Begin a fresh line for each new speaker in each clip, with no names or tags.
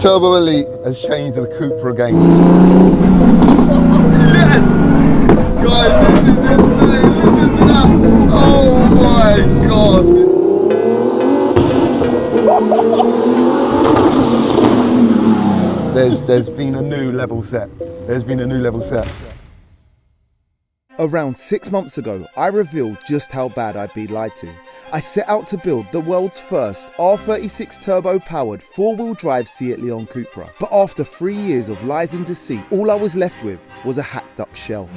Turbo Elite has changed the Cupra game. Yes! Guys, this is insane. Listen to that. Oh my God. There's been a new level set. There's been a new level set.
Around 6 months ago, I revealed just how bad I'd been lied to. I set out to build the world's first R36 turbo-powered four-wheel drive Seat Leon Cupra. But after 3 years of lies and deceit, all I was left with was a hacked-up shell.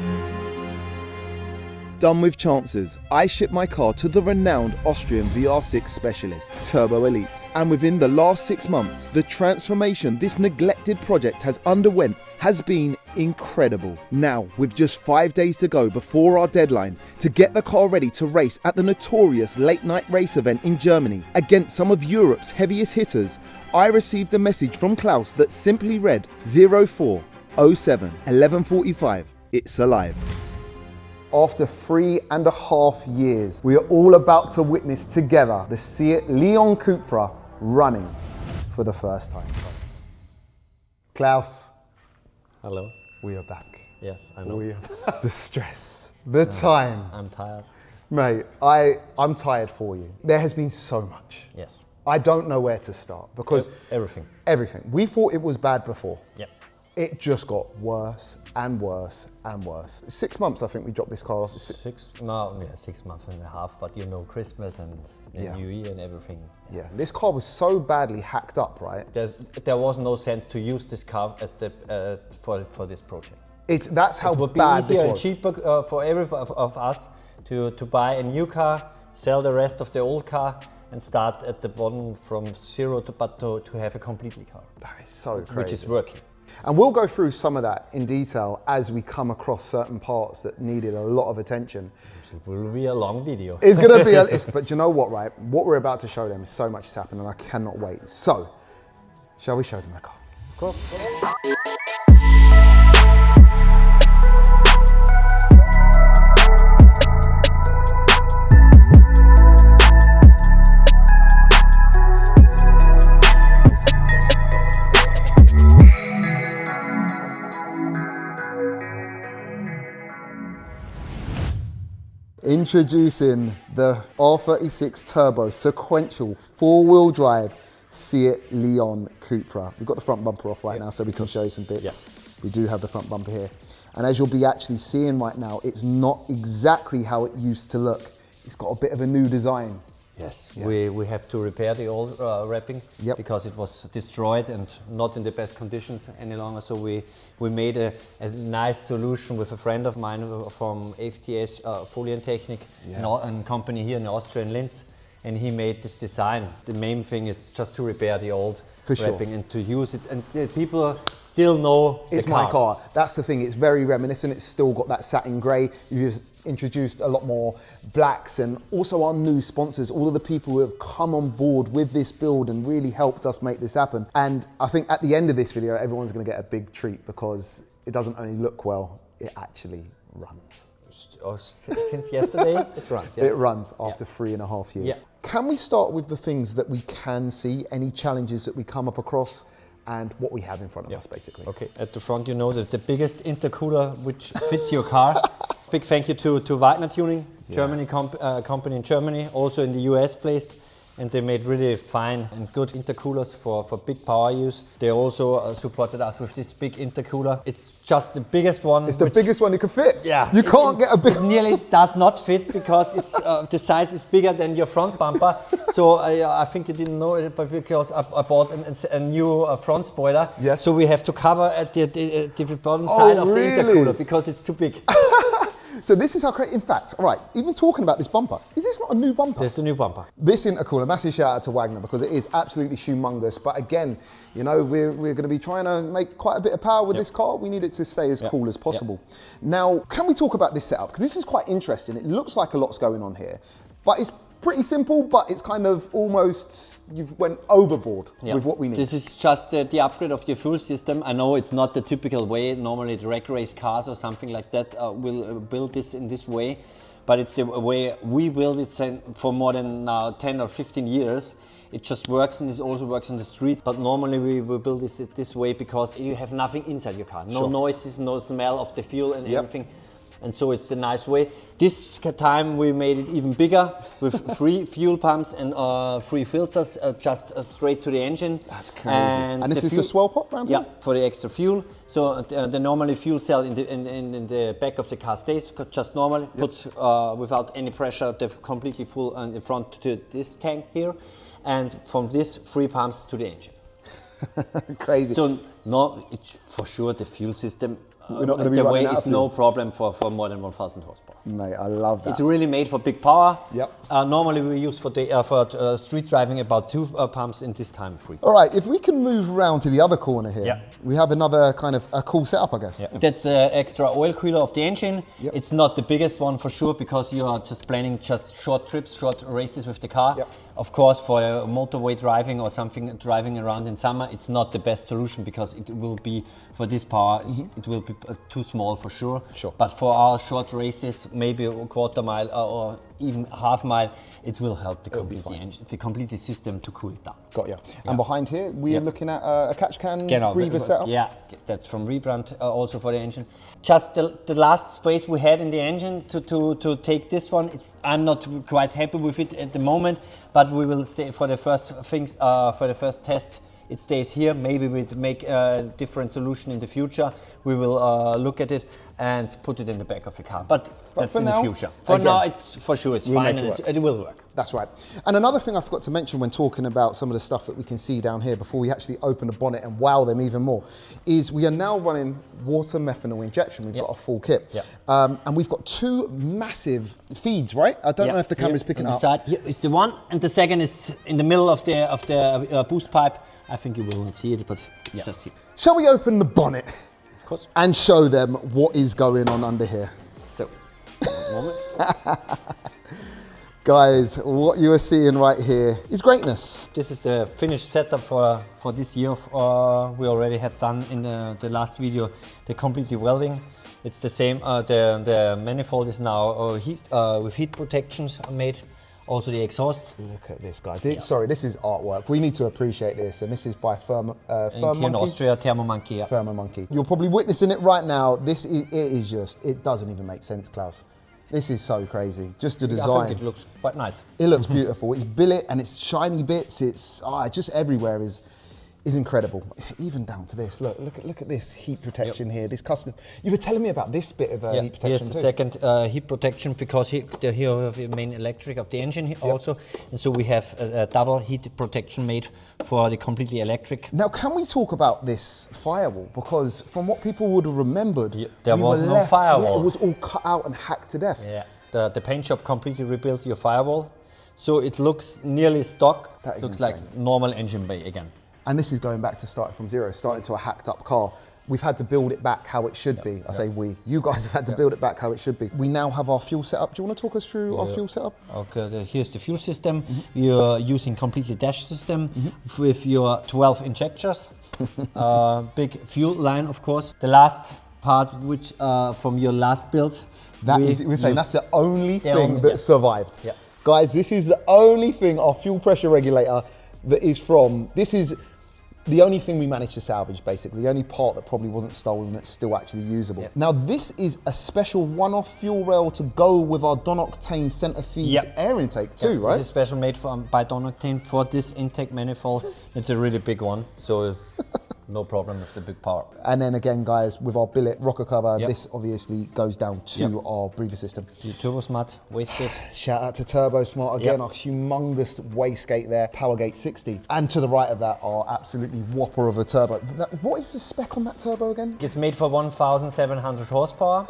Done with chances, I shipped my car to the renowned Austrian VR6 specialist, Turbo Elite. And within the last 6 months, the transformation this neglected project has underwent has been incredible. Now, with just 5 days to go before our deadline to get the car ready to race at the notorious late night race event in Germany against some of Europe's heaviest hitters, I received a message from Klaus that simply read 0407 1145. It's alive.
After 3.5 years, we are all about to witness together the Seat Leon Cupra running for the first time. Klaus.
Hello.
We are back.
Yes, I know.
We are the stress, the time.
I'm tired.
Mate, I'm tired for you. There has been so much.
Yes.
I don't know where to start because
Everything.
We thought it was bad before.
Yep.
It just got worse and worse and worse. 6 months, I think we dropped this car off.
6 months and a half, but you know, Christmas and New Year and everything.
Yeah, this car was so badly hacked up, right?
There was no sense to use this car as the, for this project.
That's how
it would be
bad
easier
this
and
was.
cheaper for every of us to buy a new car, sell the rest of the old car, and start at the bottom from zero to have a completely car.
That is so crazy.
Which is working.
And we'll go through some of that in detail as we come across certain parts that needed a lot of attention.
It will be a long video.
It's going to be, but you know what, right? What we're about to show them is so much has happened and I cannot wait. So, shall we show them the car?
Of course.
Introducing the R36 Turbo Sequential four-wheel drive Seat Leon Cupra. We've got the front bumper off right now so we can show you some bits. We do have the front bumper here. And as you'll be actually seeing right now, it's not exactly how it used to look. It's got a bit of a new design.
Yes, we have to repair the old wrapping because it was destroyed and not in the best conditions any longer. So we made a nice solution with a friend of mine from FTS FOLIENT TECHNIK, a company here in Austria in Linz, and he made this design. The main thing is just to repair the old wrapping and to use it, and people still know
it's my car. That's the thing, it's very reminiscent. It's still got that satin grey. You've introduced a lot more blacks and also our new sponsors, all of the people who have come on board with this build and really helped us make this happen. And I think at the end of this video, everyone's going to get a big treat because it doesn't only look well, it actually runs.
Since yesterday, it runs. Yes.
It runs after 3.5 years.
Yeah.
Can we start with the things that we can see, any challenges that we come up across, and what we have in front of us, basically?
Okay, at the front you know that the biggest intercooler which fits your car. Big thank you to WAGNER Tuning, Germany company in Germany, also in the US placed. And they made really fine and good intercoolers for big power use. They also supported us with this big intercooler. It's just the biggest one.
It's the biggest one you can fit.
Yeah.
You can't get a big
It nearly does not fit because it's the size is bigger than your front bumper. So I think you didn't know it, but because I bought a new front spoiler.
Yes.
So we have to cover at the bottom side of the intercooler because it's too big.
So this is how crazy, in fact, all right, even talking about this bumper, is this not a new bumper?
This is a new bumper.
This intercooler, massive shout out to WAGNER because it is absolutely humongous. But again, you know, we're going to be trying to make quite a bit of power with this car. We need it to stay as cool as possible. Now, can we talk about this setup? Because this is quite interesting. It looks like a lot's going on here, but it's pretty simple, but it's kind of almost, you've went overboard with what we need.
This is just the upgrade of your fuel system. I know it's not the typical way. Normally drag race cars or something like that will build this in this way, but it's the way we build it for more than 10 or 15 years. it just works, and it also works on the streets. But normally we will build this way because you have nothing inside your car. No noises, no smell of the fuel and everything. And so it's the nice way. This time we made it even bigger with 3 fuel pumps and 3 filters just straight to the engine.
That's crazy. And this is the swell pot round here?
Yeah, for the extra fuel. So the normally fuel cell in the back of the car stays just normal, put without any pressure, completely full in front to this tank here. And from this 3 pumps to the engine.
Crazy.
So no, it's for sure the fuel system.
We're not gonna be
the
running
way
out of
is
fuel.
no problem for more than 1,000 horsepower.
Mate, I love that.
It's really made for big power.
Yep.
Normally we use for street driving about 2 pumps, in this time 3.
All right, if we can move around to the other corner here, we have another kind of a cool setup, I guess.
That's the extra oil cooler of the engine. It's not the biggest one for sure, because you are just planning just short trips, short races with the car. Of course, for motorway driving or something driving around in summer, it's not the best solution, because it will be, for this power, it will be too small for sure. But for our short races, maybe a quarter mile or even half mile, it will help the complete system to cool it down.
Got you. And behind here, we are looking at a catch can breather setup?
Yeah, that's from Rebrand, also for the engine. Just the last space we had in the engine to take this one, I'm not quite happy with it at the moment, but we will stay for the first things, for the first tests. It stays here. Maybe we make a different solution in the future. We will look at it and put it in the back of the car. But that's in the future. For now, it's for sure it's fine and it will work.
That's right. And another thing I forgot to mention when talking about some of the stuff that we can see down here before we actually open the bonnet and wow them even more, is we are now running water methanol injection. We've got a full kit. And we've got 2 massive feeds, right? I don't know if the camera's picking up.
Side. Here is the one, and the second is in the middle of the boost pipe. I think you will not see it, but it's just here.
Shall we open the bonnet?
Of course.
And show them what is going on under here?
So, one moment.
Guys, what you are seeing right here is greatness.
This is the finished setup for this year. We already had done in the last video the completely welding. It's the same. The manifold is now with heat protections made. Also the exhaust.
Look at this, guys. Sorry, this is artwork. We need to appreciate this, and this is by Firma
in Austria, Thermomonkey.
Thermomonkey. You're probably witnessing it right now. It doesn't even make sense, Klaus. This is so crazy. Just the design.
I think it looks quite nice.
It looks beautiful. It's billet and it's shiny bits. It's just everywhere is incredible. Even down to this. Look at this heat protection here. This custom. You were telling me about this bit of heat protection.
Here's the second heat protection, because here we have the main electric of the engine also, and so we have a double heat protection made for the completely electric.
Now, can we talk about this firewall? Because from what people would have remembered,
there was no firewall.
Yeah, it was all cut out and hacked to death.
Yeah, the paint shop completely rebuilt your firewall, so it looks nearly stock.
That is
looks
insane.
like normal engine bay again.
And this is going back to starting from zero, starting to a hacked up car. We've had to build it back how it should be. I say we. You guys have had to build it back how it should be. We now have our fuel setup. Do you want to talk us through our fuel setup?
Okay, here's the fuel system. You're using completely dash system with your 12 injectors. Big fuel line, of course. The last part, which from your last build.
We're saying that's the only thing that survived. Guys, this is the only thing, our fuel pressure regulator, that is from, this is the only thing we managed to salvage, basically. The only part that probably wasn't stolen that's still actually usable. Now, this is a special one-off fuel rail to go with our Don-Octane center feed air intake too, right?
This is special made by Don-Octane for this intake manifold. It's a really big one, so no problem with the big power.
And then again, guys, with our billet rocker cover, this obviously goes down to our breather system.
The Turbo Smart wastegate.
Shout out to Turbo Smart again, our humongous wastegate there, Powergate 60. And to the right of that, our absolutely whopper of a turbo. What is the spec on that turbo again?
It's made for 1,700 horsepower.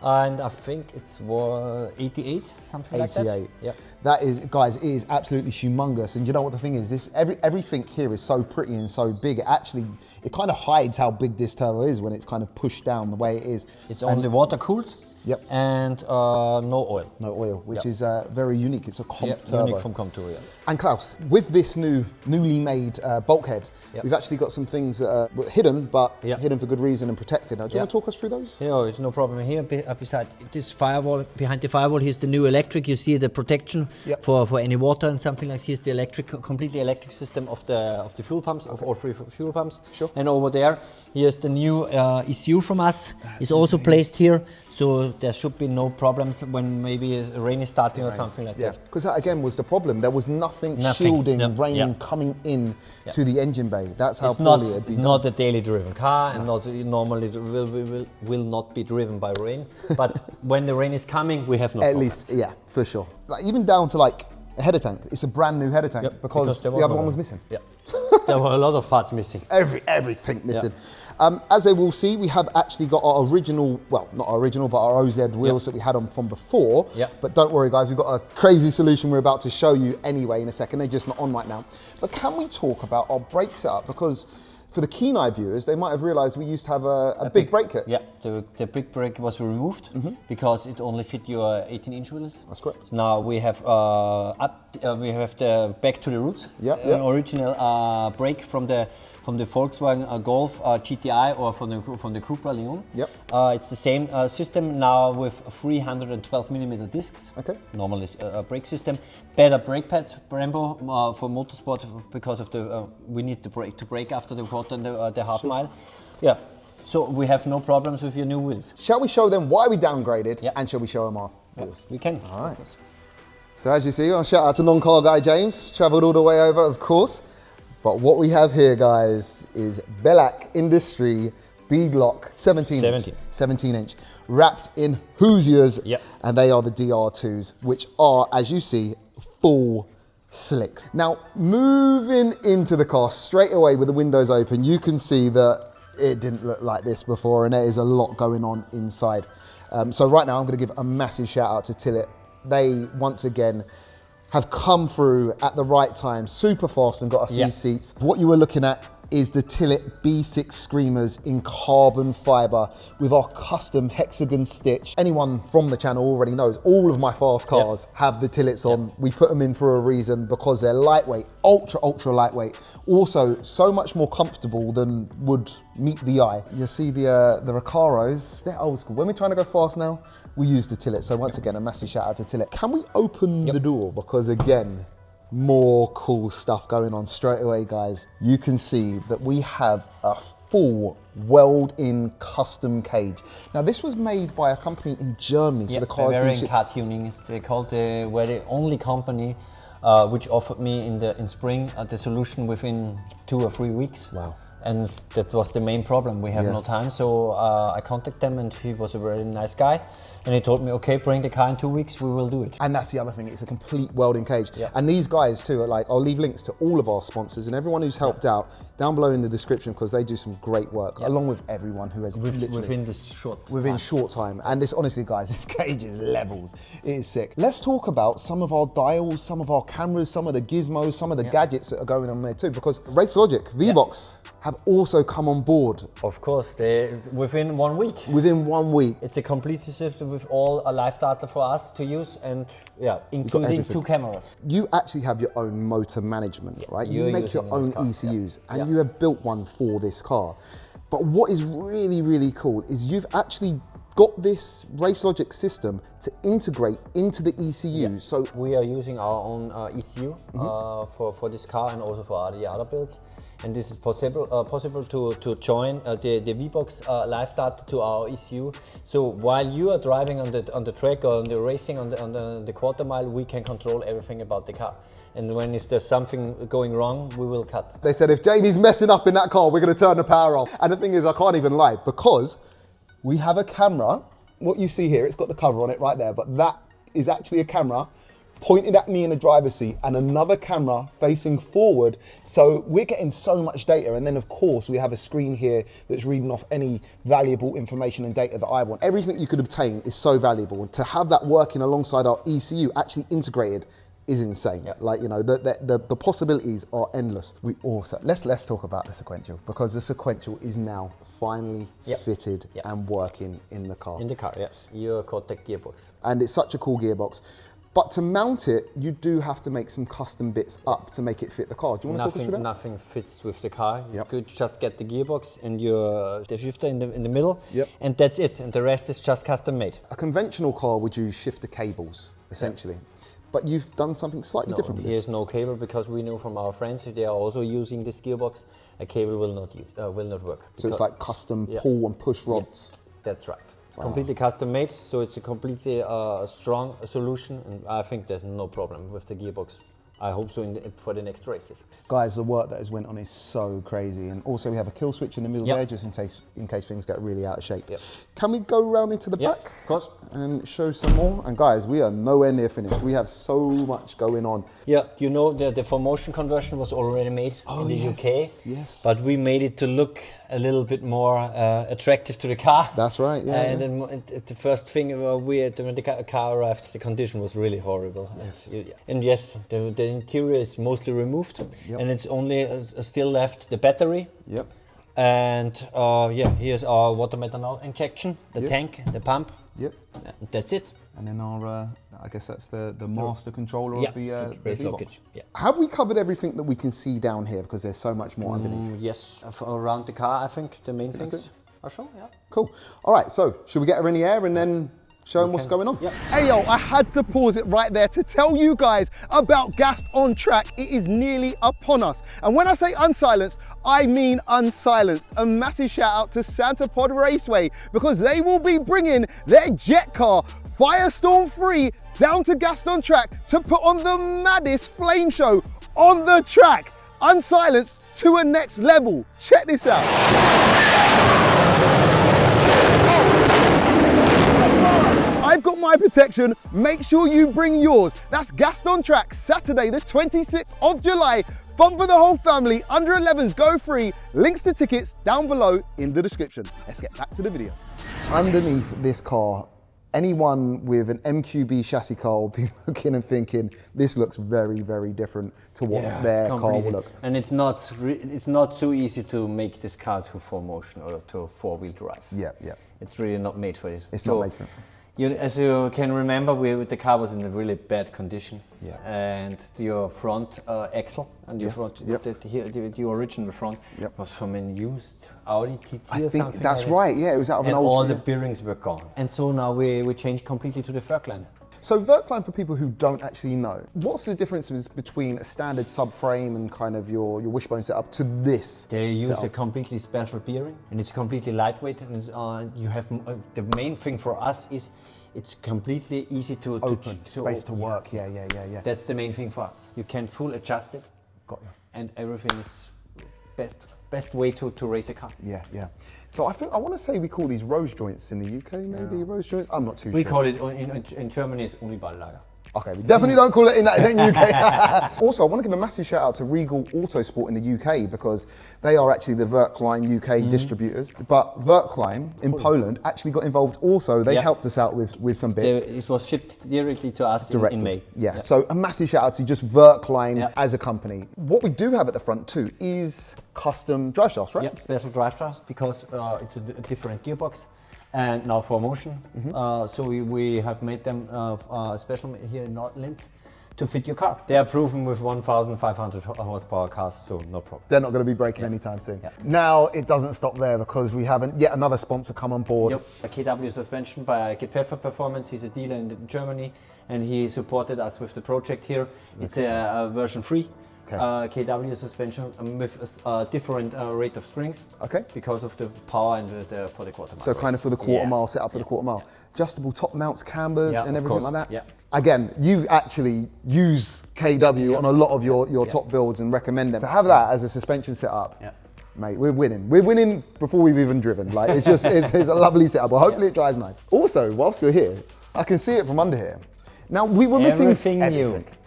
And I think it's 88, something like that.
88. That is, guys, it is absolutely humongous. And you know what the thing is? This everything here is so pretty and so big. It kind of hides how big this turbo is when it's kind of pushed down the way it is.
It's only water cooled.
Yep.
And no oil.
No oil, which is very unique. It's a comp turbo.
Unique from comp turbo, yeah.
And Klaus, with this newly made bulkhead, we've actually got some things that are hidden, but hidden for good reason and protected. Now, do you want to talk us through those?
Yeah, it's no problem. Here, beside this firewall, behind the firewall, here's the new electric. You see the protection for any water and something like. Here's the electric, completely electric system of the fuel pumps, of all three fuel pumps.
Sure.
And over there, here's the new ECU from us. It's also placed here, so there should be no problems when maybe rain is starting or something like that.
Because that again was the problem. There was nothing shielding rain coming in to the engine bay. That's how poorly it had been done.
Not a daily driven car, and not normally will not be driven by rain. But when the rain is coming, we have no problems.
At least, yeah, for sure. Like even down to like a header tank. It's a brand new header tank because the other one was missing.
Yeah. There were a lot of parts missing.
Everything missing. As they will see, we have actually got our original, well, not our original, but our OZ wheels that we had on from before. But don't worry, guys, we've got a crazy solution we're about to show you anyway in a second. They're just not on right now. But can we talk about our brake setup? Because for the keen-eye viewers, they might have realized we used to have a big brake kit.
Yeah, the big brake was removed because it only fit your 18-inch wheels.
That's correct.
So now we have we have the back to the roots, an original brake from the Volkswagen Golf GTI or from the Cupra Leon. It's the same system now with 312mm discs. Okay. Normal brake system. Better brake pads, Brembo for motorsport because of the we need the brake to brake after the quarter and the half mile. Yeah. So we have no problems with your new wheels.
Shall we show them why we downgraded and shall we show them our wheels?
We can.
All right. So as you see, I'll shout out to non-car guy James, travelled all the way over, of course. But what we have here, guys, is Bellac Industry beadlock 17 inch, wrapped in Hoosiers, and they are the DR2s, which are, as you see, full slicks. Now, moving into the car straight away with the windows open, you can see that it didn't look like this before, and there is a lot going on inside. So right now, I'm going to give a massive shout out to TILLET. They, once again, have come through at the right time, super fast, and got us these seats. What you were looking at is the TILLET B6 Screamers in carbon fiber with our custom hexagon stitch. Anyone from the channel already knows all of my fast cars have the TILLETs on. We put them in for a reason because they're lightweight, ultra lightweight. Also, so much more comfortable than would meet the eye. You see the Recaros, they're old school. When we're trying to go fast now, we use the TILLET. So once again, a massive shout out to TILLET. Can we open the door? Because again, more cool stuff going on straight away, guys. You can see that we have a full weld-in custom cage. Now, this was made by a company in Germany. So the car's
Bavarian car tuning. They called were the only company which offered me in spring the solution within 2 or 3 weeks.
Wow.
And that was the main problem. We have no time, so I contacted them, and he was a very nice guy. And he told me, okay, bring the car in 2 weeks, we will do it.
And that's the other thing, it's a complete welding cage. And these guys too are like, I'll leave links to all of our sponsors and everyone who's helped out down below in the description because they do some great work, along with everyone who has
within short
time. And this, honestly guys, this cage is levels. It is sick. Let's talk about some of our dials, some of our cameras, some of the gizmos, some of the gadgets that are going on there too, because RACELOGIC, VBOX, have also come on board.
Of course, within 1 week.
Within 1 week.
It's a complete system with all live data for us to use, and including 2 cameras.
You actually have your own motor management, right? You make your own ECUs, and you have built one for this car. But what is really, really cool is you've actually got this RACELOGIC system to integrate into the ECU. So
we are using our own ECU for this car and also for the other builds. And this is possible to join the VBOX live data to our ECU. So while you are driving on the track or on the racing on the quarter mile, we can control everything about the car. And when there's something going wrong, we will cut.
They said if Jamie's messing up in that car, we're going to turn the power off. And the thing is, I can't even lie because we have a camera. What you see here, it's got the cover on it right there, but that is actually a camera pointed at me in the driver's seat and another camera facing forward. So we're getting so much data. And then of course we have a screen here that's reading off any valuable information and data that I want. Everything you could obtain is so valuable. And to have that working alongside our ECU actually integrated is insane.
Yep.
Like, you know, the possibilities are endless. We also, let's talk about the Sequential, because the Sequential is now finally fitted and working in the car.
In the car, yes. Your KOTOUC gearbox.
And it's such a cool gearbox. But to mount it, you do have to make some custom bits up to make it fit the car. Do you want to talk us through that?
Nothing fits with the car. You could just get the gearbox and the shifter in the middle, and that's it. And the rest is just custom made.
A conventional car would use shifter cables, essentially. But you've done something slightly different with this.
Here's no cable, because we know from our friends they are also using this gearbox. A cable will not work.
So it's like custom pull and push rods.
That's right. Completely custom made, so it's a completely strong solution, and I think there's no problem with the gearbox. I hope so for the next races.
Guys, the work that has went on is so crazy, and also we have a kill switch in the middle there, just in case things get really out of shape. Can we go around into the back?
Of course.
And show some more? And guys, we are nowhere near finished. We have so much going on.
Yeah, you know the 4Motion conversion was already made in the UK.
Yes.
But we made it to look a little bit more attractive to the car.
That's right,
And then the first thing when the car arrived, the condition was really horrible.
Yes.
And yes, the interior is mostly removed, and it's only still left the battery.
Yep.
And here's our water methanol injection, the tank, the pump.
Yep.
That's it.
And then our, I guess that's the master controller of the VBOX. Have we covered everything that we can see down here? Because there's so much more underneath.
Yes, around the car, I think the main things are shown.
Cool. All right, so should we get her in the air and then show them what's going on?
Hey yo, I had to pause it right there to tell you guys about Gas on Track. It is nearly upon us. And when I say unsilenced, I mean unsilenced. A massive shout out to Santa Pod Raceway, because they will be bringing their jet car Firestorm 3 down to Gas on Track to put on the maddest flame show on the track. Unsilenced to a next level. Check this out. I've got my protection, make sure you bring yours. That's Gas on Track, Saturday the 26th of July. Fun for the whole family, under 11s go free. Links to tickets down below in the description. Let's get back to the video.
Underneath this car, anyone with an MQB chassis car will be looking and thinking, this looks very, very different to what their car will look.
And it's not so easy to make this car to 4Motion or to 4-wheel drive. It's really not made for it.
It's not made for it.
As you can remember, the car was in a really bad condition. And your front axle and your front, the original front was from a used Audi TT or something. I think
that's right. Yeah, it was out of an old.
And all the bearings were gone. And so now we changed completely to the VERKLINE.
So VERKLINE, for people who don't actually know, what's the differences between a standard subframe and kind of your wishbone setup to this?
They use a completely special bearing, and it's completely lightweight. And it's, you have the main thing for us is it's completely easy to
open space to work. Yeah.
That's the main thing for us. You can full adjust it.
Got you.
And everything is best way to race a car.
Yeah. So I want to say we call these rose joints in the UK, maybe rose joints. I'm not too sure.
We call it in Germany it's Uniballlager.
Okay, we definitely don't call it in the UK. Also, I want to give a massive shout out to Regal Autosport in the UK, because they are actually the VERKLINE UK distributors. But VERKLINE in Poland actually got involved also. They helped us out with some bits.
It was shipped directly to us in May.
Yeah, so a massive shout out to just VERKLINE as a company. What we do have at the front too is custom drive shafts, right?
Yep, special drive shafts, because it's a different gearbox. And now 4Motion, so we have made them special here in Nordland to fit your car. They are proven with 1,500 horsepower cars, so no problem.
They're not going to be breaking anytime soon. Now it doesn't stop there, because we haven't yet another sponsor come on board.
A KW suspension by GEPFEFFERT Performance. He's a dealer in Germany, and he supported us with the project here. It's a version 3. KW suspension with a different rate of springs. Because of the power and for the quarter mile.
So kind of for the quarter mile setup for the quarter mile. Adjustable top mounts, camber and everything like that. Again, you actually use KW on a lot of your top builds and recommend them. To have that as a suspension setup, mate, we're winning. We're winning before we've even driven. Like it's just it's a lovely setup. But hopefully it drives nice. Also, whilst we're here, I can see it from under here. Now we were missing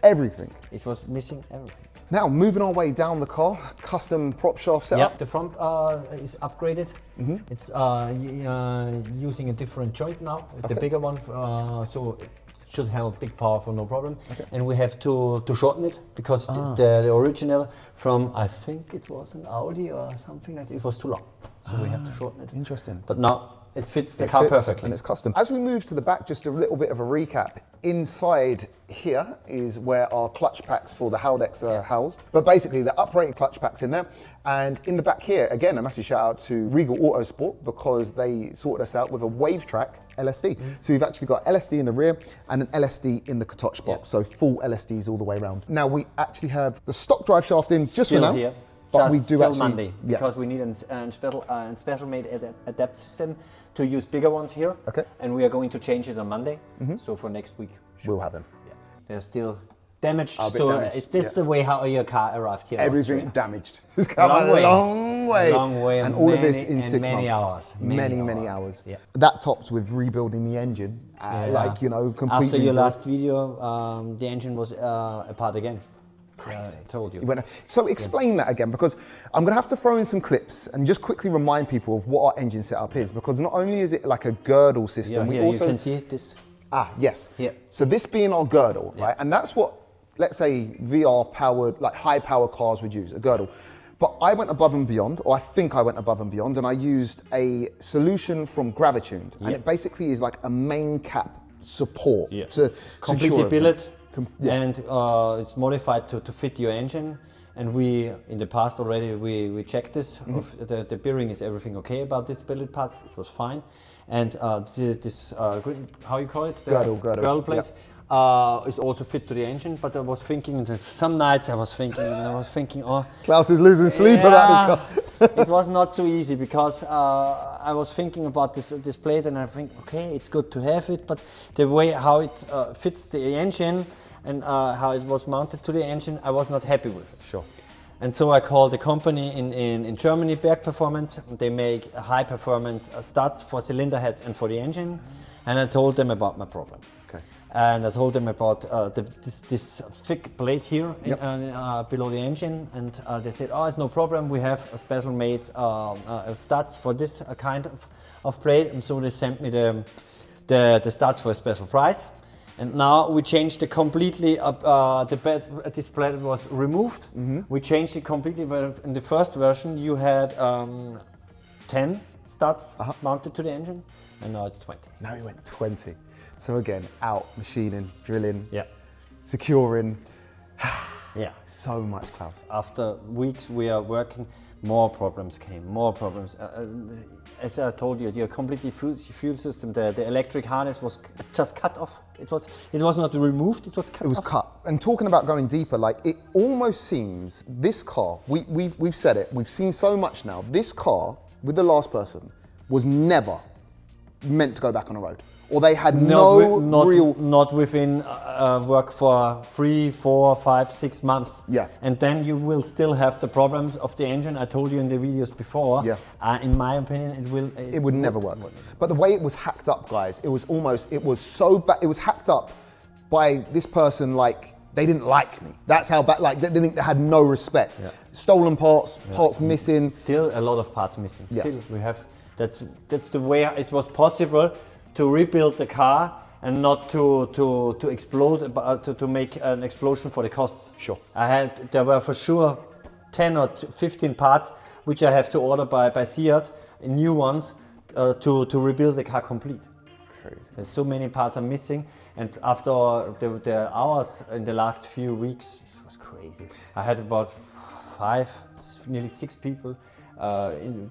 everything.
It was missing everything.
Now, moving our way down the car, custom prop shaft setup.
The front is upgraded. It's using a different joint now, the bigger one, so should handle big power for no problem. Okay. And we have to shorten it because the original from, I think it was an Audi or something like that, it was too long. So we have to shorten it.
Interesting.
But now it fits the car perfectly.
And it's custom. As we move to the back, just a little bit of a recap. Inside here is where our clutch packs for the Haldex are housed. But basically the uprated clutch packs in there. And in the back here, again, a massive shout out to Regal Autosport because they sorted us out with a WaveTrack LSD. So we've actually got LSD in the rear and an LSD in the KOTOUC box. So full LSDs all the way around. Now we actually have the stock drive shaft in just
Still
for now.
Here.
But
just
we do actually,
Monday, because we need a special made adapt system to use bigger ones here.
Okay.
And we are going to change it on Monday. So for next week,
we'll have them.
Yeah. They're still damaged.
So
damaged. Is this the way how your car arrived here?
Everything damaged. It's come a long way.
Long way.
And all of this in 6 months.
Many hours.
Many hours.
Yeah.
That topped with rebuilding the engine. Like, you know, completely.
After your last video, the engine was apart again.
Crazy.
I told you.
So explain that again, because I'm going to have to throw in some clips and just quickly remind people of what our engine setup is, because not only is it like a girdle system, we also...
you can see this.
Yes.
Here.
So this being our girdle, right? And that's what, let's say, VR powered, like high power cars would use, a girdle. But I went above and beyond, or I think I went above and beyond, and I used a solution from Gravituned. And it basically is like a main cap support to
completely billet.
And
it's modified to fit your engine, and we in the past already we checked this. Of the bearing is everything okay about this billet parts. It was fine, and this how you call it, the girdle plate is also fit to the engine. But I was thinking that some nights I was thinking, oh,
Klaus is losing sleep about this car.
It was not so easy because I was thinking about this plate, and I think, okay, it's good to have it, but the way how it fits the engine and how it was mounted to the engine, I was not happy with it.
Sure.
And so I called a company in Germany, Berg Performance. They make high performance studs for cylinder heads and for the engine. And I told them about my problem. Okay. And I told them about this thick plate here below the engine. And they said, oh, it's no problem. We have a special made studs for this kind of plate. And so they sent me the studs for a special price. And now we changed it completely. This plate was removed. We changed it completely. In the first version, you had 10 studs mounted to the engine, and now it's 20.
Now we went 20. So again, out machining, drilling, securing. So much, Klaus.
After weeks we are working, more problems came, more problems. As I told you, your completely fuel system, the electric harness was just cut off. It was not removed, it was cut off.
It was cut. And talking about going deeper, like it almost seems this car, we've said it, we've seen so much now. This car, with the last person, was never meant to go back on the road. Or they had
not within work for 3, 4, 5, 6 months.
Yeah.
And then you will still have the problems of the engine. I told you in the videos before.
Yeah.
In my opinion, it
would never work. But the way it was hacked up, guys, it was so bad. It was hacked up by this person like they didn't like me. That's how bad. Like they had no respect. Yeah. Stolen parts, parts missing.
Still a lot of parts missing.
Yeah.
Still we have. That's the way it was possible to rebuild the car and not to explode, to make an explosion for the costs.
Sure.
There were for sure 10 or 15 parts which I have to order by Seat, new ones, to rebuild the car complete.
Crazy.
There's so many parts are missing, and after the hours in the last few weeks, it was crazy. I had about 5, nearly 6 people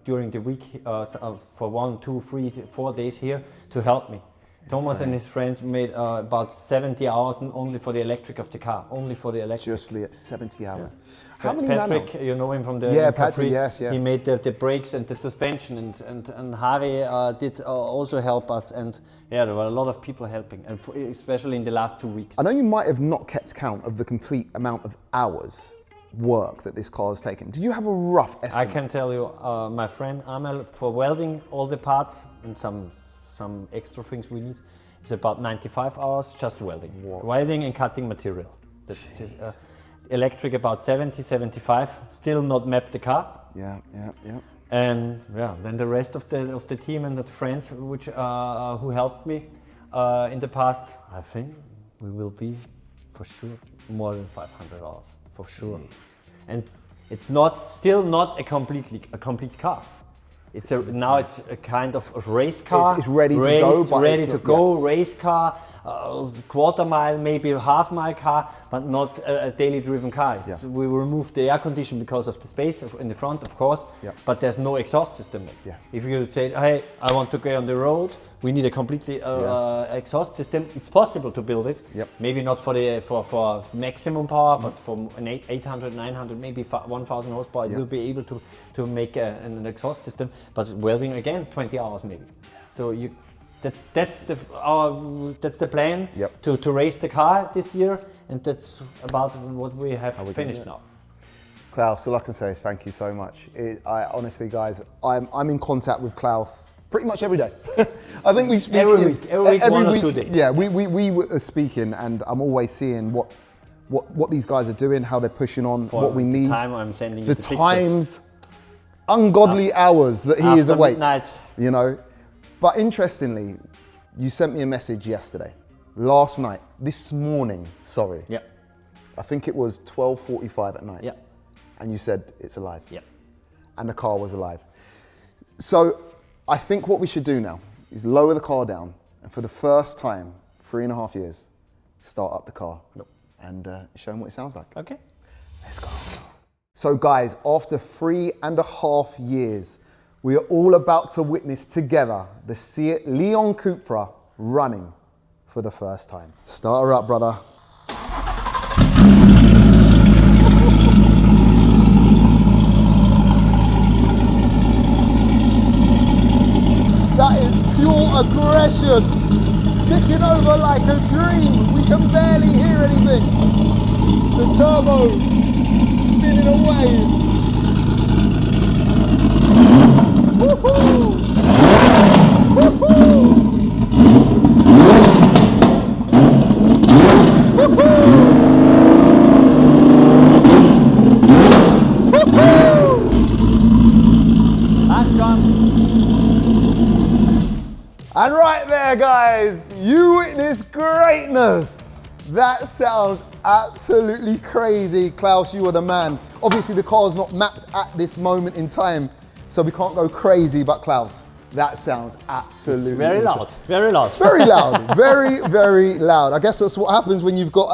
during the week for 1, 2, 3, 4 days here to help me. Thomas and his friends made about 70 hours only for the electric of the car, only for the electric.
Just for 70 hours.
Yeah.
How many
Patrick, you know him from the
Patrick, yes, yeah.
He made the brakes and the suspension, and Harry did also help us, and there were a lot of people helping, and especially in the last 2 weeks.
I know you might have not kept count of the complete amount of hours work that this car has taken. Did you have a rough estimate?
I can tell you, my friend Amel, for welding all the parts and some extra things we need, it's about 95 hours just welding. What? Welding and cutting material. That's electric about 70, 75. Still not mapped the car.
Yeah.
And then the rest of the team and the friends who helped me in the past, I think we will be for sure more than 500 hours, for sure. And it's still not a complete car. Now it's a kind of race car.
It's ready to go.
Race car, quarter mile, maybe a half mile car, but not a daily driven car. We removed the air condition because of the space in the front, of course, but there's no exhaust system. If you say, hey, I want to go on the road, we need a completely exhaust system. It's possible to build it. Maybe not for maximum power, but for an 800, 900, maybe 1000 horsepower, it will be able to make an exhaust system. But welding again, 20 hours maybe. So that's the plan to race the car this year, and that's about what we have finished now.
Klaus, all I can say is thank you so much. I honestly, guys, I'm in contact with Klaus pretty much every day. I think we speak
every week, 1 or 2 days.
Yeah, we were speaking, and I'm always seeing what these guys are doing, how they're pushing on, what we need.
The time I'm sending you the
times, ungodly hours that he is awake.
Midnight.
You know, but interestingly, you sent me a message yesterday, last night, this morning. Sorry.
Yeah.
I think it was 12:45 at night.
Yeah.
And you said it's alive.
Yeah.
And the car was alive. So I think what we should do now is lower the car down, and for the first time, 3.5 years, start up the car and show them what it sounds like.
Okay.
Let's go. So guys, after 3.5 years, we are all about to witness together the Seat Leon Cupra running for the first time. Start her up, brother. That is pure aggression, ticking over like a dream. We can barely hear anything. The turbo spinning away. Woohoo! Woohoo! Woohoo! Woohoo!
Last jump.
And right there, guys, you witness greatness. That sounds absolutely crazy. Klaus, you are the man. Obviously, the car's not mapped at this moment in time, so we can't go crazy, but Klaus, that sounds absolutely
It's very loud, very loud.
Very loud, very, very loud. I guess that's what happens when you've got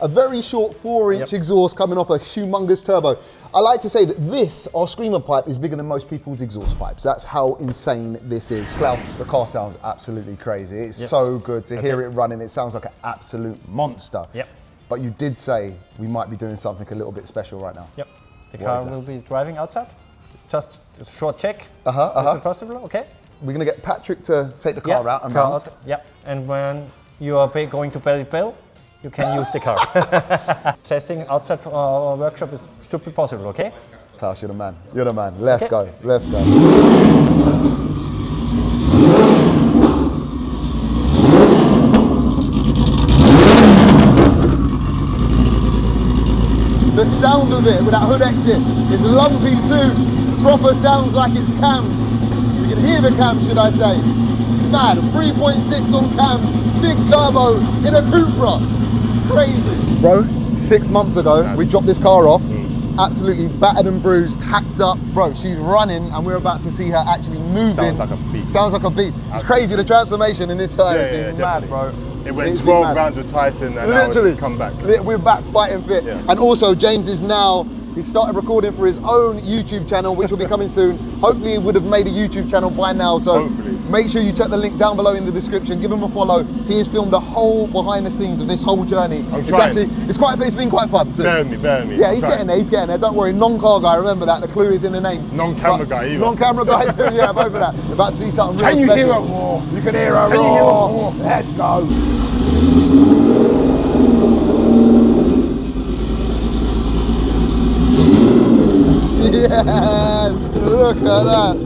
a very short 4-inch exhaust coming off a humongous turbo. I like to say that this, our screamer pipe, is bigger than most people's exhaust pipes. That's how insane this is. Klaus, the car sounds absolutely crazy. It's so good to hear it running. It sounds like an absolute monster. But you did say we might be doing something a little bit special right now.
The car will be driving outside. Just a short check. Is it possible? Okay.
We're going to get Patrick to take the car out and round.
And when you are going to pay the bill, you can use the car. Testing outside from our workshop should be possible, okay?
Klaus, you're the man. You're the man. Let's go. Let's go. The sound of it with that hood exit is lumpy too. Proper sounds like it's cammed. You can hear the cam, should I say. Mad, 3.6 on cams, big turbo in a Cupra. Crazy. Bro, 6 months ago, we dropped this car off, absolutely battered and bruised, hacked up. Bro, she's running and we're about to see her actually moving.
Sounds like a beast.
Sounds like a beast. It's crazy, the transformation in this side is mad, bro.
It went 12 rounds with Tyson and now it's come back.
We're back fighting fit. And also, James is now, he started recording for his own YouTube channel, which will be coming soon. Hopefully he would have made a YouTube channel by now, so make sure you check the link down below in the description. Give him a follow. He has filmed a whole behind the scenes of this whole journey. It's been quite fun too.
Bear me.
Yeah, he's getting there, Don't worry, non-car guy, remember that, the clue is in the name.
Non-camera guy either.
Non-camera guy too, yeah, both of that. We're about to see something real special.
Can you hear a roar?
You can hear a roar. Let's go. Yes, look at that.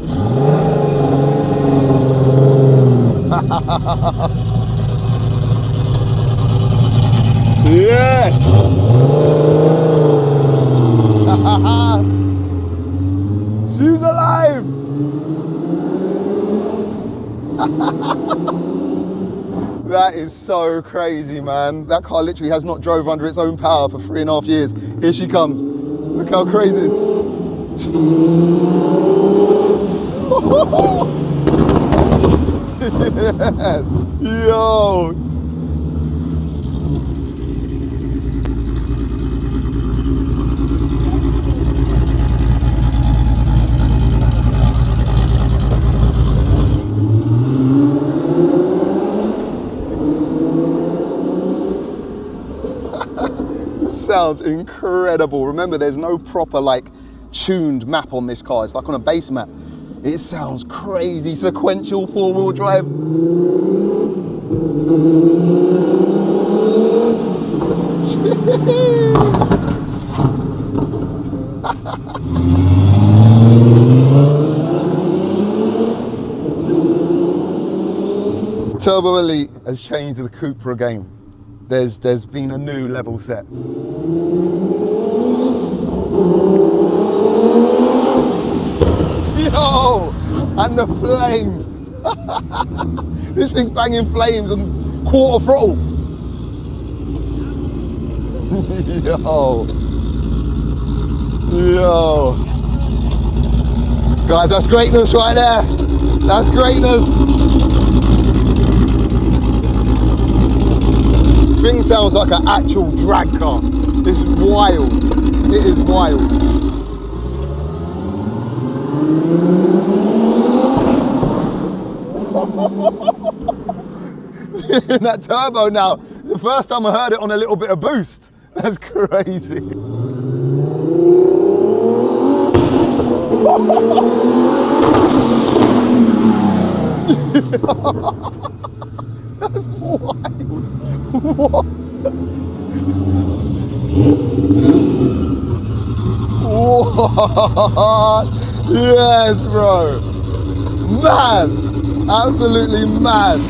Yes. She's alive. That is so crazy, man. That car literally has not drove under its own power for 3.5 years. Here she comes. Look how crazy it is. Yes. Yo. Sounds incredible. Remember, there's no proper like tuned map on this car. It's like on a base map. It sounds crazy. Sequential 4-wheel drive. Turbo Elite has changed the Cupra game. There's been a new level set. Yo, and the flame. This thing's banging flames on quarter throttle. Yo. Yo. Guys, that's greatness right there. That's greatness. Thing sounds like an actual drag car. This is wild. It is wild. That turbo now. The first time I heard it on a little bit of boost. That's crazy. That's wild. What? What? Yes, bro. Mad. Absolutely mad.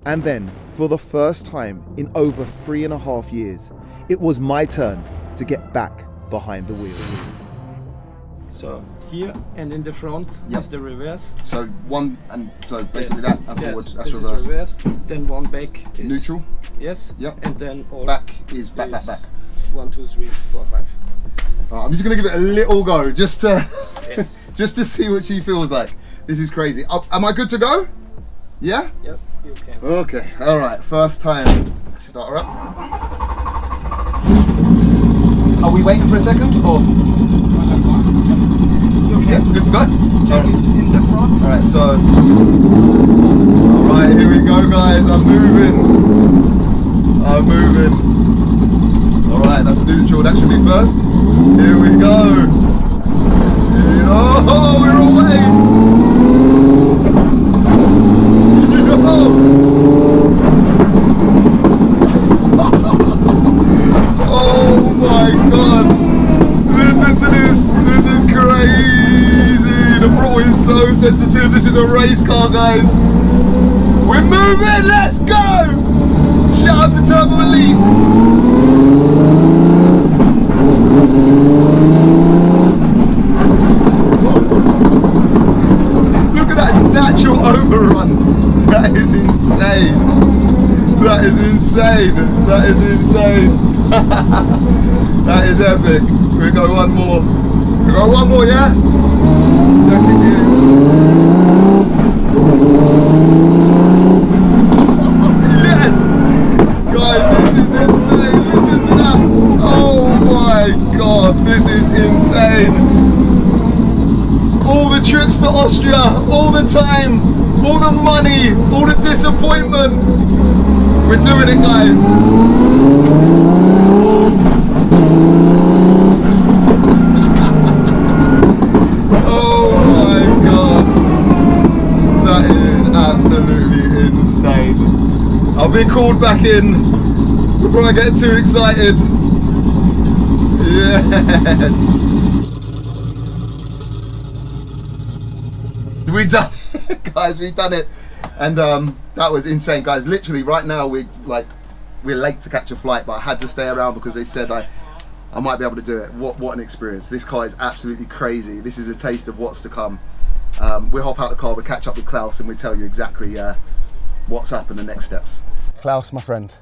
And then, for the first time in over 3.5 years, it was my turn to get back behind the wheel.
So here and in the front is the reverse.
So one, and so basically that and forward, that's
this
reverse.
is reverse. Then one back is
Neutral.
Yes.
Yep.
And then all
Back is back.
1, 2, 3, 4, 5.
I'm just gonna give it a little go, just to
Yes.
just to see what she feels like. This is crazy. Am I good to go? Yeah?
Yes, you can.
Okay, all right, first time. Let's start her up. Are we waiting for a second, or? Yeah, good to go?
Check it in the front.
All right, so. All right, here we go, guys. I'm moving. All right, that's neutral. That should be first. Here we go. Oh, we're away. Oh my God! Listen to this. This is crazy. The throttle is so sensitive. This is a race car, guys. We're moving. Let's go! Shout out to Turbo Elite. Look at that natural overrun. That is insane. That is insane. That is insane. That is epic. We go one more. We go one more, yeah? Second gear. Yes! Guys, this is insane. Listen to that. Oh my God, this is insane. All the trips to Austria, all the time, all the money, all the disappointment. We're doing it, guys. Oh my God. That is absolutely insane. I'll be called back in before I get too excited. Yes. We done it, guys. We done it, and that was insane, guys. Literally, right now we're late to catch a flight, but I had to stay around because they said I might be able to do it. What an experience! This car is absolutely crazy. This is a taste of what's to come. We'll hop out the car, we'll catch up with Klaus, and we'll tell you exactly what's up and the next steps. Klaus, my friend,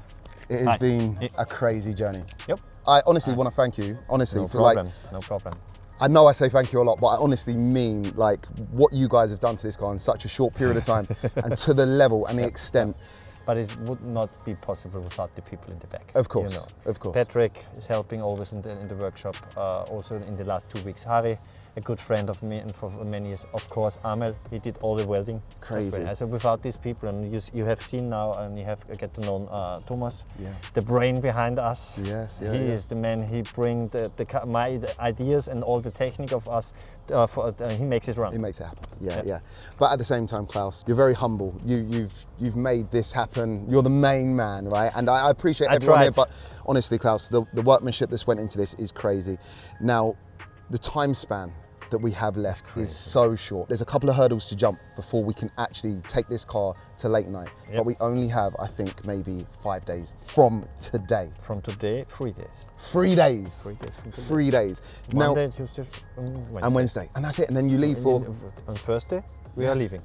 it has been a crazy journey.
Yep.
I honestly want to thank you, honestly,
No
for
problem.
like,
No problem.
I know I say thank you a lot, but I honestly mean like what you guys have done to this car in such a short period of time and to the level and the extent.
But it would not be possible without the people in the back.
Of course,
you know.
of course.
Patrick is helping always in the workshop, also in the last 2 weeks. Harry, a good friend of me and for many years. Of course, Amel, he did all the welding.
Crazy.
So without these people, and you have seen now, and you have get to know Thomas,
Yeah.
the brain behind us.
Yes, yeah,
He
yeah.
is the man. He brings my ideas and all the technique of us. He makes it run.
He makes it happen. Yeah, yeah. But at the same time, Klaus, you're very humble. You've made this happen. You're the main man, right? And I appreciate everyone here. But honestly, Klaus, the workmanship that's went into this is crazy. Now, the time span that we have left is so short. There's a couple of hurdles to jump before we can actually take this car to late night.
Yep.
But we only have, I think, maybe 5 days from today.
From today, 3 days.
3 days.
3 days from today.
3 days.
Monday, Tuesday, Wednesday.
And Wednesday. And that's it. And then you leave for...
On Thursday, we are leaving.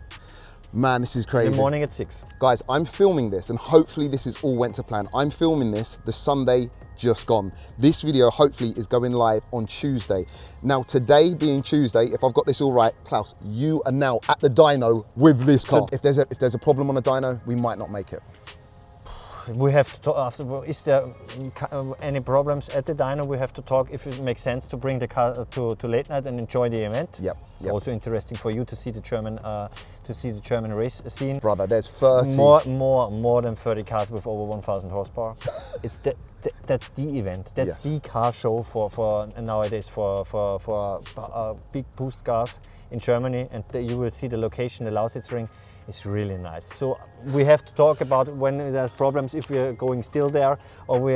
Man, this is crazy.
In the morning at 6.
Guys, I'm filming this and hopefully this is all went to plan. I'm filming this the Sunday just gone. This video hopefully is going live on Tuesday. Now today being Tuesday, if I've got this all right, Klaus, you are now at the dyno with this car. If there's a problem on a dyno, we might not make it.
We have to talk after. Is there any problems at the dyno? We have to talk if it makes sense to bring the car to late night and enjoy the event.
Yep.
It's also interesting for you to see the German race scene.
Brother, there's 30.
More than 30 cars with over 1,000 horsepower. That's the event. That's the car show for nowadays for big boost cars in Germany. And you will see the location, the Lausitzring. It's really nice. So we have to talk about when there's problems, if we are going still there or we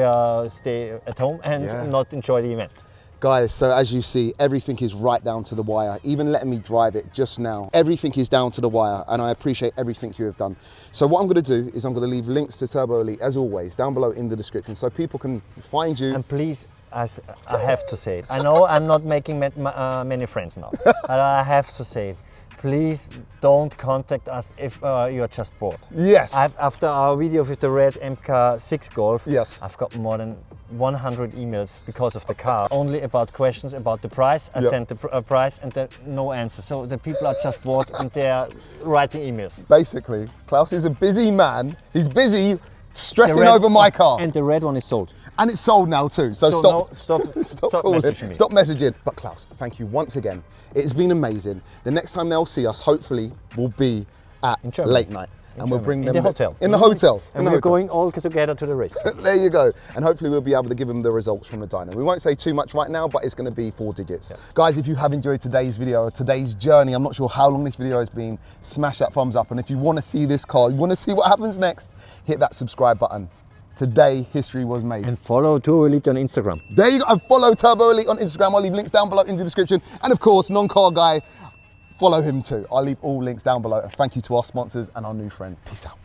stay at home and not enjoy the event.
Guys, so as you see, everything is right down to the wire. Even letting me drive it just now, everything is down to the wire and I appreciate everything you have done. So what I'm going to do is I'm going to leave links to Turbo Elite, as always, down below in the description so people can find you.
And please, as I have to say it, I know I'm not making many friends now, but I have to say it. Please don't contact us if you're just bored.
Yes.
After our video with the red MK6 Golf,
yes,
I've got more than 100 emails because of the car. Only about questions about the price. I sent the price and no answer. So the people are just bored and they're writing emails.
Basically, Klaus is a busy man. He's busy stressing over my car.
And the red one is sold.
And it's sold now too, so stop calling,
messaging.
Stop messaging. But Klaus, thank you once again. It has been amazing. The next time they'll see us, hopefully, will be at late night. And we'll bring them
in the hotel.
In the hotel.
And we're going all together to the race.
There you go. And hopefully we'll be able to give them the results from the dyno. We won't say too much right now, but it's going to be 4 digits. Yes. Guys, if you have enjoyed today's video, today's journey, I'm not sure how long this video has been, smash that thumbs up. And if you want to see this car, you want to see what happens next, hit that subscribe button. Today, history was made.
And follow Turbo Elite on Instagram.
There you go. And follow Turbo Elite on Instagram. I'll leave links down below in the description. And of course, Non-Car Guy, follow him too. I'll leave all links down below. And thank you to our sponsors and our new friends. Peace out.